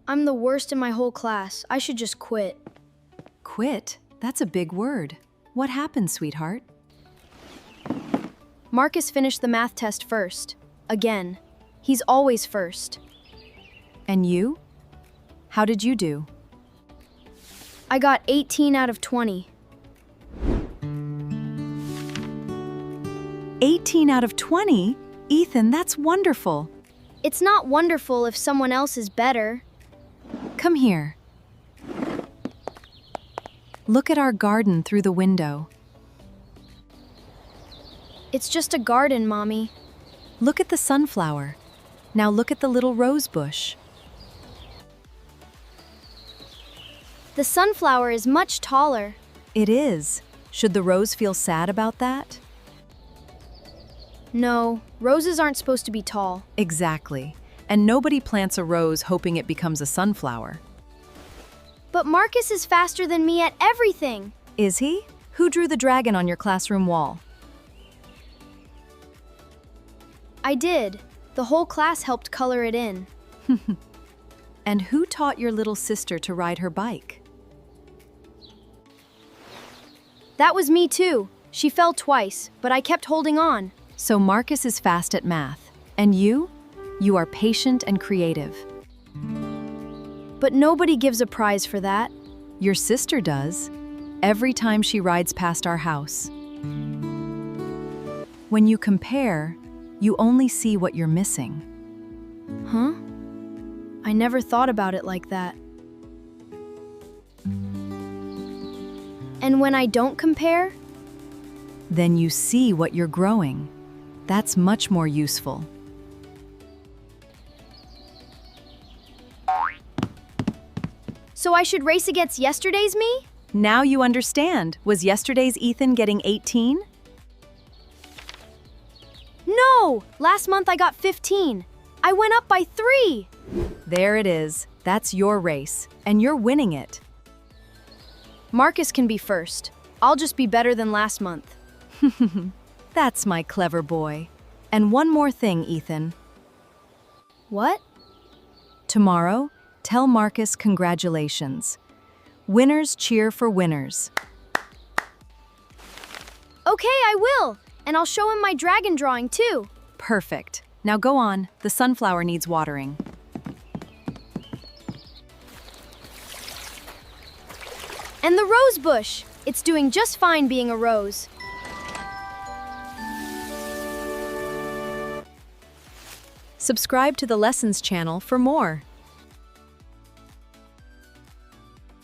I'm the worst in my whole class. I should just quit. Quit? That's a big word. What happened, sweetheart? Marcus finished the math test first. Again. He's always first. And you? How did you do? I got 18 out of 20. 18 out of 20? Ethan, that's wonderful. It's not wonderful if someone else is better. Come here. Look at our garden through the window. It's just a garden, Mommy. Look at the sunflower. Now look at the little rose bush. The sunflower is much taller. It is. Should the rose feel sad about that? No, roses aren't supposed to be tall. Exactly. And nobody plants a rose hoping it becomes a sunflower. But Marcus is faster than me at everything. Is he? Who drew the dragon on your classroom wall? I did. The whole class helped color it in. And who taught your little sister to ride her bike? That was me too. She fell twice, but I kept holding on. So Marcus is fast at math. And you? You are patient and creative. But nobody gives a prize for that. Your sister does. Every time she rides past our house. When you compare, you only see what you're missing. Huh? I never thought about it like that. And when I don't compare? Then you see what you're growing. That's much more useful. So I should race against yesterday's me? Now you understand. Was yesterday's Ethan getting 18? No! Last month I got 15. I went up by 3. There it is. That's your race, and you're winning it. Marcus can be first. I'll just be better than last month. That's my clever boy. And one more thing, Ethan. What? Tomorrow, tell Marcus congratulations. Winners cheer for winners. Okay, I will. And I'll show him my dragon drawing too. Perfect. Now go on. The sunflower needs watering. And the rose bush. It's doing just fine being a rose. Subscribe to the Lessons channel for more.